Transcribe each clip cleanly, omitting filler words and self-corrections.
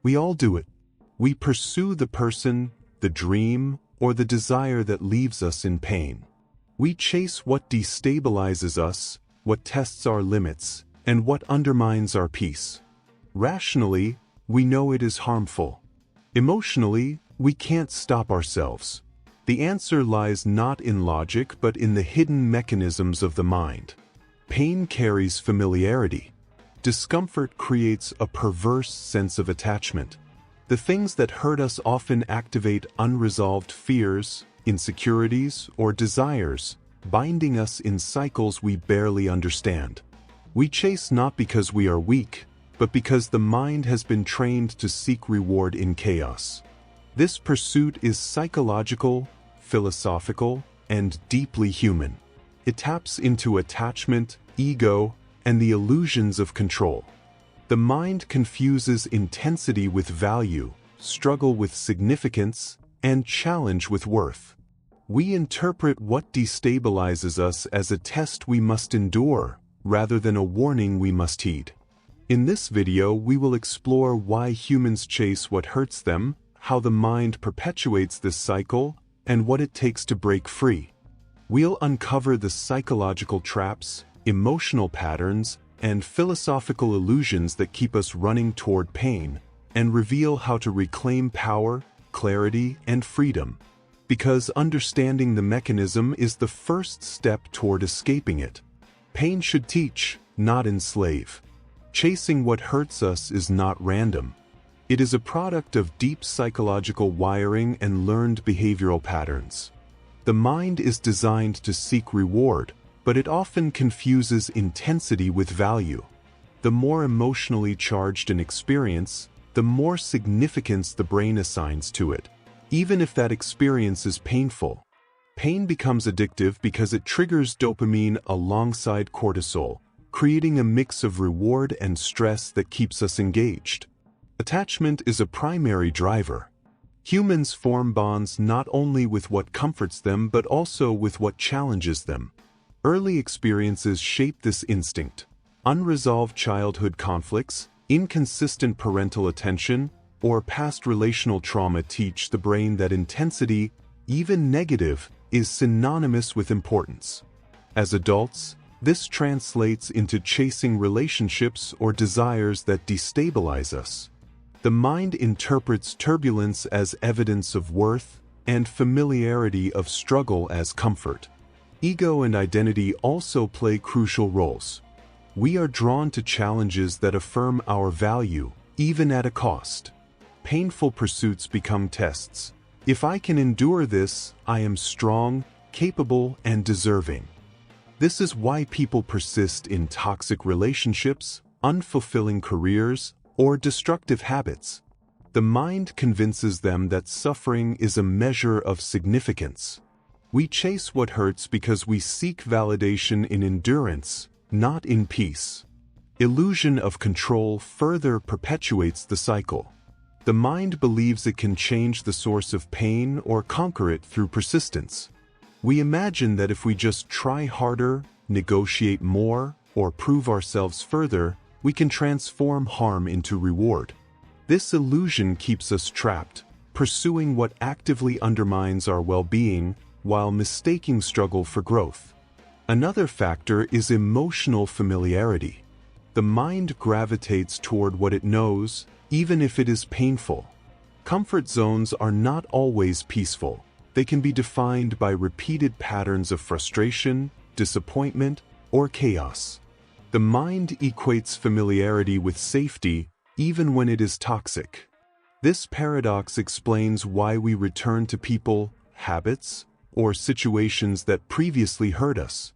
We all do it. We pursue the person, the dream, or the desire that leaves us in pain. We chase what destabilizes us, what tests our limits, and what undermines our peace. Rationally, we know it is harmful. Emotionally, we can't stop ourselves. The answer lies not in logic but in the hidden mechanisms of the mind. Pain carries familiarity. Discomfort creates a perverse sense of attachment. The things that hurt us often activate unresolved fears, insecurities, or desires, binding us in cycles we barely understand. We chase not because we are weak, but because the mind has been trained to seek reward in chaos. This pursuit is psychological, philosophical, and deeply human. It taps into attachment, ego, and the illusions of control. The mind confuses intensity with value, struggle with significance, and challenge with worth. We interpret what destabilizes us as a test we must endure, rather than a warning we must heed. In this video, we will explore why humans chase what hurts them, how the mind perpetuates this cycle, and what it takes to break free. We'll uncover the psychological traps, emotional patterns, and philosophical illusions that keep us running toward pain, and reveal how to reclaim power, clarity, and freedom. Because understanding the mechanism is the first step toward escaping it. Pain should teach, not enslave. Chasing what hurts us is not random. It is a product of deep psychological wiring and learned behavioral patterns. The mind is designed to seek reward, but it often confuses intensity with value. The more emotionally charged an experience, the more significance the brain assigns to it, even if that experience is painful. Pain becomes addictive because it triggers dopamine alongside cortisol, creating a mix of reward and stress that keeps us engaged. Attachment is a primary driver. Humans form bonds not only with what comforts them but also with what challenges them. Early experiences shape this instinct. Unresolved childhood conflicts, inconsistent parental attention, or past relational trauma teach the brain that intensity, even negative, is synonymous with importance. As adults, this translates into chasing relationships or desires that destabilize us. The mind interprets turbulence as evidence of worth and familiarity of struggle as comfort. Ego and identity also play crucial roles. We are drawn to challenges that affirm our value, even at a cost. Painful pursuits become tests. If I can endure this, I am strong, capable, and deserving. This is why people persist in toxic relationships, unfulfilling careers, or destructive habits. The mind convinces them that suffering is a measure of significance. We chase what hurts because we seek validation in endurance, not in peace. Illusion of control further perpetuates the cycle. The mind believes it can change the source of pain or conquer it through persistence. We imagine that if we just try harder, negotiate more, or prove ourselves further, we can transform harm into reward. This illusion keeps us trapped, pursuing what actively undermines our well-being while mistaking struggle for growth. Another factor is emotional familiarity. The mind gravitates toward what it knows, even if it is painful. Comfort zones are not always peaceful. They can be defined by repeated patterns of frustration, disappointment, or chaos. The mind equates familiarity with safety, even when it is toxic. This paradox explains why we return to people, habits, or situations that previously hurt us.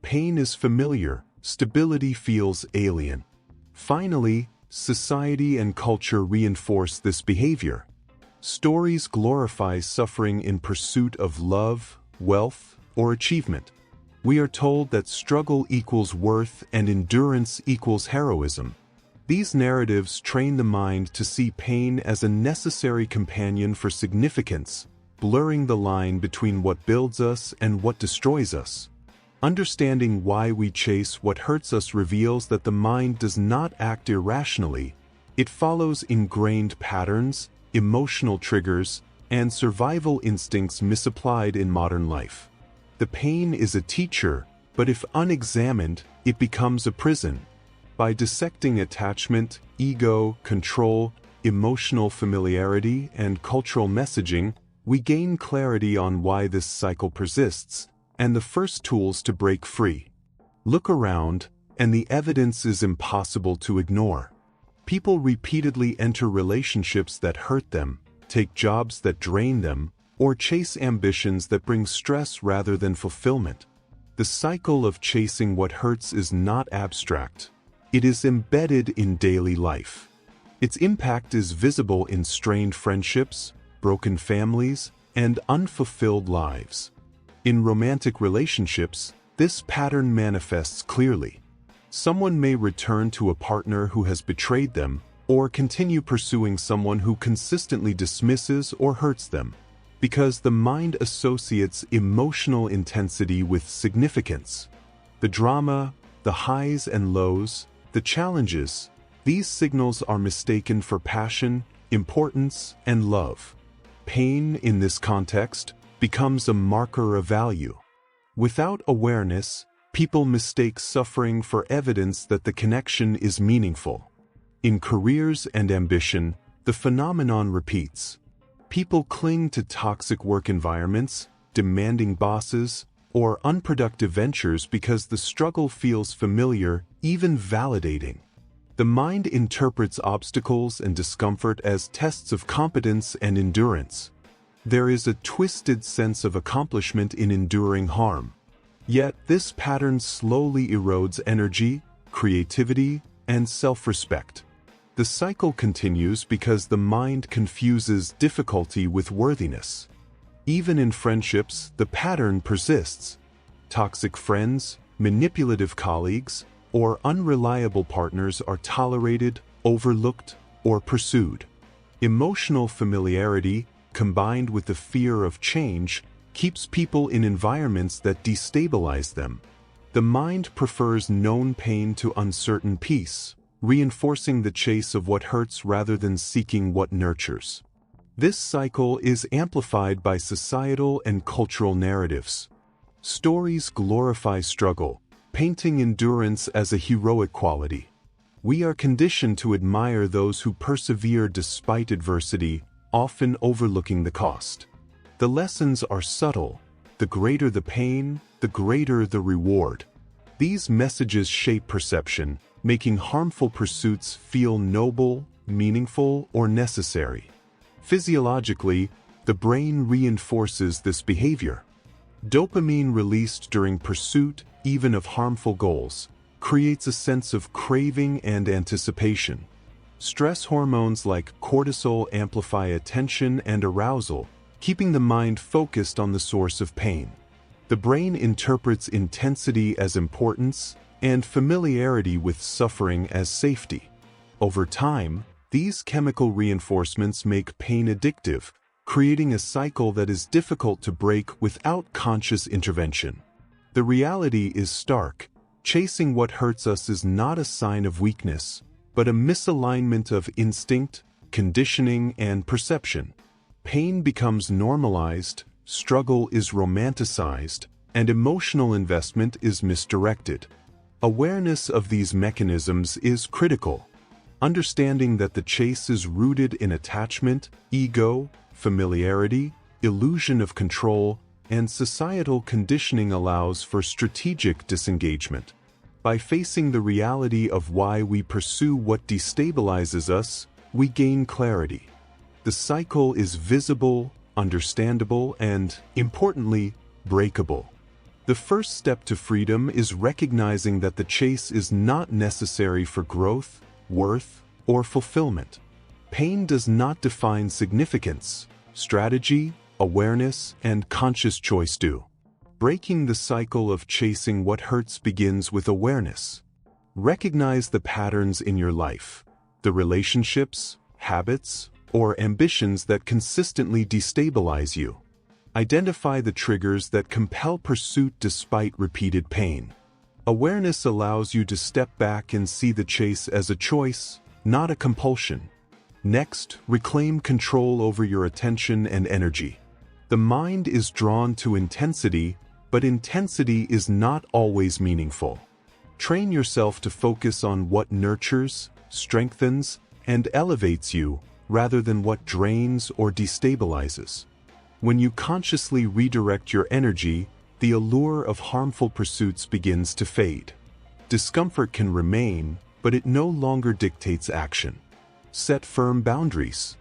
Pain is familiar, stability feels alien. Finally, society and culture reinforce this behavior. Stories glorify suffering in pursuit of love, wealth, or achievement. We are told that struggle equals worth and endurance equals heroism. These narratives train the mind to see pain as a necessary companion for significance, blurring the line between what builds us and what destroys us. Understanding why we chase what hurts us reveals that the mind does not act irrationally, It follows ingrained patterns, emotional triggers, and survival instincts misapplied in modern life. The pain is a teacher, but if unexamined, it becomes a prison. By dissecting attachment, ego, control, emotional familiarity, and cultural messaging, we gain clarity on why this cycle persists, and the first tools to break free. Look around, and the evidence is impossible to ignore. People repeatedly enter relationships that hurt them, take jobs that drain them, or chase ambitions that bring stress rather than fulfillment. The cycle of chasing what hurts is not abstract. It is embedded in daily life. Its impact is visible in strained friendships, broken families, and unfulfilled lives. In romantic relationships, this pattern manifests clearly. Someone may return to a partner who has betrayed them, or continue pursuing someone who consistently dismisses or hurts them, because the mind associates emotional intensity with significance. The drama, the highs and lows, the challenges, these signals are mistaken for passion, importance, and love. Pain, in this context, becomes a marker of value. Without awareness, people mistake suffering for evidence that the connection is meaningful. In careers and ambition, the phenomenon repeats. People cling to toxic work environments, demanding bosses, or unproductive ventures because the struggle feels familiar, even validating. The mind interprets obstacles and discomfort as tests of competence and endurance. There is a twisted sense of accomplishment in enduring harm. Yet this pattern slowly erodes energy, creativity, and self-respect. The cycle continues because the mind confuses difficulty with worthiness. Even in friendships, the pattern persists. Toxic friends, manipulative colleagues, or unreliable partners are tolerated, overlooked, or pursued. Emotional familiarity, combined with the fear of change, keeps people in environments that destabilize them. The mind prefers known pain to uncertain peace, reinforcing the chase of what hurts rather than seeking what nurtures. This cycle is amplified by societal and cultural narratives. Stories glorify struggle, painting endurance as a heroic quality. We are conditioned to admire those who persevere despite adversity, often overlooking the cost. The lessons are subtle. The greater the pain, the greater the reward. These messages shape perception, making harmful pursuits feel noble, meaningful, or necessary. Physiologically, the brain reinforces this behavior. Dopamine released during pursuit, even of harmful goals, creates a sense of craving and anticipation. Stress hormones like cortisol amplify attention and arousal, keeping the mind focused on the source of pain. The brain interprets intensity as importance and familiarity with suffering as safety. Over time, these chemical reinforcements make pain addictive, creating a cycle that is difficult to break without conscious intervention. The reality is stark. Chasing what hurts us is not a sign of weakness, but a misalignment of instinct, conditioning, and perception. Pain becomes normalized, struggle is romanticized, and emotional investment is misdirected. Awareness of these mechanisms is critical. Understanding that the chase is rooted in attachment, ego, familiarity, illusion of control, and societal conditioning allows for strategic disengagement. By facing the reality of why we pursue what destabilizes us, we gain clarity. The cycle is visible, understandable, and, importantly, breakable. The first step to freedom is recognizing that the chase is not necessary for growth, worth, or fulfillment. Pain does not define significance. Strategy, awareness, and conscious choice do. Breaking the cycle of chasing what hurts begins with awareness. Recognize the patterns in your life, the relationships, habits, or ambitions that consistently destabilize you. Identify the triggers that compel pursuit despite repeated pain. Awareness allows you to step back and see the chase as a choice, not a compulsion. Next, reclaim control over your attention and energy. The mind is drawn to intensity, but intensity is not always meaningful. Train yourself to focus on what nurtures, strengthens, and elevates you, rather than what drains or destabilizes. When you consciously redirect your energy, the allure of harmful pursuits begins to fade. Discomfort can remain, but it no longer dictates action. Set firm boundaries.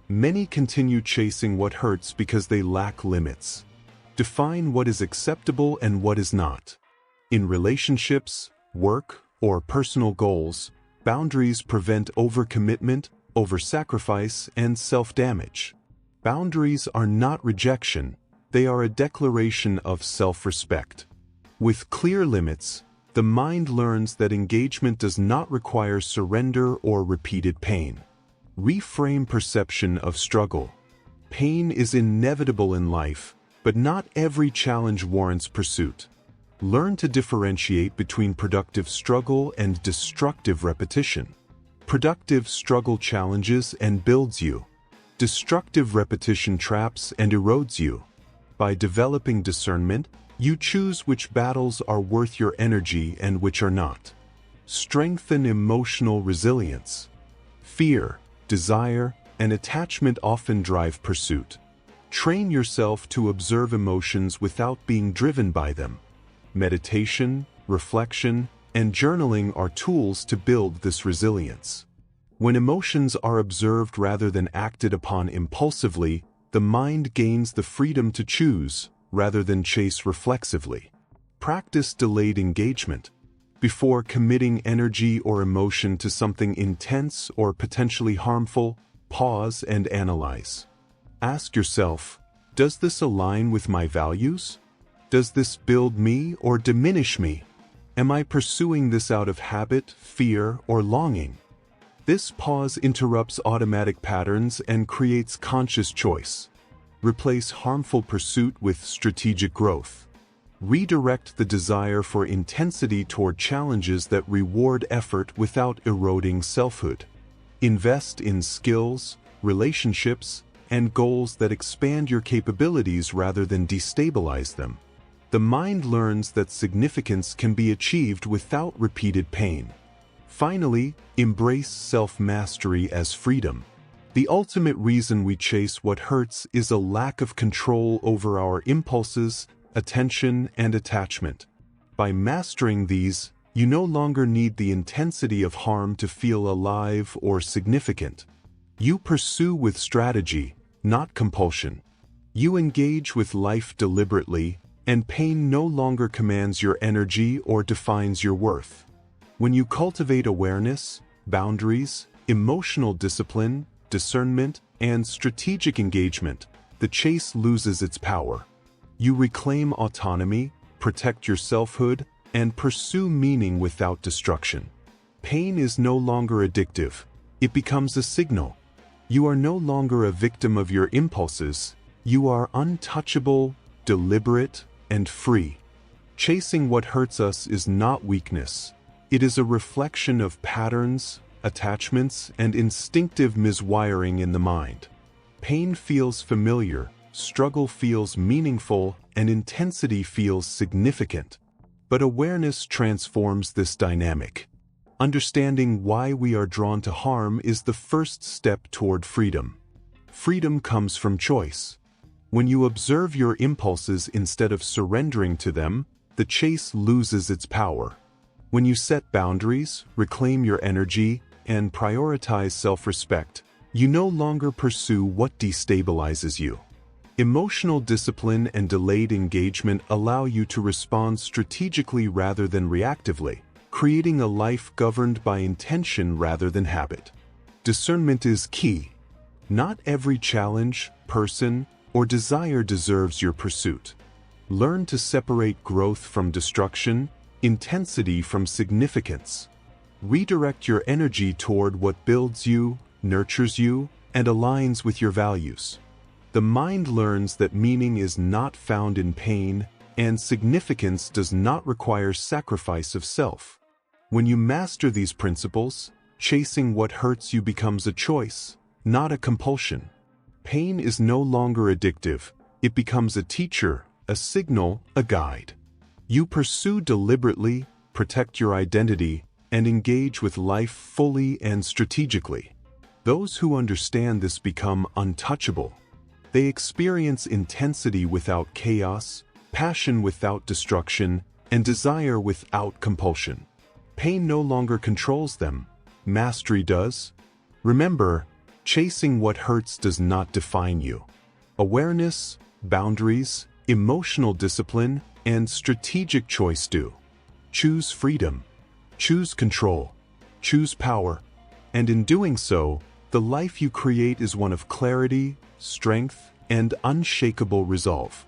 Many continue chasing what hurts because they lack limits. Define what is acceptable and what is not. In relationships, work, or personal goals, boundaries prevent overcommitment, oversacrifice, and self-damage. Boundaries are not rejection, they are a declaration of self-respect. With clear limits, the mind learns that engagement does not require surrender or repeated pain. Reframe perception of struggle. Pain is inevitable in life, but not every challenge warrants pursuit. Learn to differentiate between productive struggle and destructive repetition. Productive struggle challenges and builds you. Destructive repetition traps and erodes you. By developing discernment, you choose which battles are worth your energy and which are not. Strengthen emotional resilience. Fear, desire, and attachment often drive pursuit. Train yourself to observe emotions without being driven by them. Meditation, reflection, and journaling are tools to build this resilience. When emotions are observed rather than acted upon impulsively, the mind gains the freedom to choose, rather than chase reflexively. Practice delayed engagement. Before committing energy or emotion to something intense or potentially harmful, pause and analyze. Ask yourself, does this align with my values? Does this build me or diminish me? Am I pursuing this out of habit, fear, or longing? This pause interrupts automatic patterns and creates conscious choice. Replace harmful pursuit with strategic growth. Redirect the desire for intensity toward challenges that reward effort without eroding selfhood. Invest in skills, relationships, and goals that expand your capabilities rather than destabilize them. The mind learns that significance can be achieved without repeated pain. Finally, embrace self-mastery as freedom. The ultimate reason we chase what hurts is a lack of control over our impulses, attention, and attachment. By mastering these, you no longer need the intensity of harm to feel alive or significant. You pursue with strategy, not compulsion. You engage with life deliberately, and pain no longer commands your energy or defines your worth. When you cultivate awareness, boundaries, emotional discipline, discernment, and strategic engagement, the chase loses its power. You reclaim autonomy, protect your selfhood, and pursue meaning without destruction. Pain is no longer addictive. It becomes a signal. You are no longer a victim of your impulses. You are untouchable, deliberate, and free. Chasing what hurts us is not weakness. It is a reflection of patterns, attachments, and instinctive miswiring in the mind. Pain feels familiar, struggle feels meaningful, and intensity feels significant. But awareness transforms this dynamic. Understanding why we are drawn to harm is the first step toward freedom. Freedom comes from choice. When you observe your impulses instead of surrendering to them, the chase loses its power. When you set boundaries, reclaim your energy, and prioritize self-respect, you no longer pursue what destabilizes you. Emotional discipline and delayed engagement allow you to respond strategically rather than reactively, creating a life governed by intention rather than habit. Discernment is key. Not every challenge, person, or desire deserves your pursuit. Learn to separate growth from destruction, intensity from significance. Redirect your energy toward what builds you, nurtures you, and aligns with your values. The mind learns that meaning is not found in pain, and significance does not require sacrifice of self. When you master these principles, Chasing what hurts you becomes a choice, not a compulsion. Pain is no longer addictive, it becomes a teacher, a signal, a guide. You pursue deliberately, protect your identity, and engage with life fully and strategically. Those who understand this become untouchable. They experience intensity without chaos, passion without destruction, and desire without compulsion. Pain no longer controls them, mastery does. Remember, chasing what hurts does not define you. Awareness, boundaries, emotional discipline, and strategic choice do. Choose freedom, choose control, choose power, and in doing so, the life you create is one of clarity, strength, and unshakable resolve.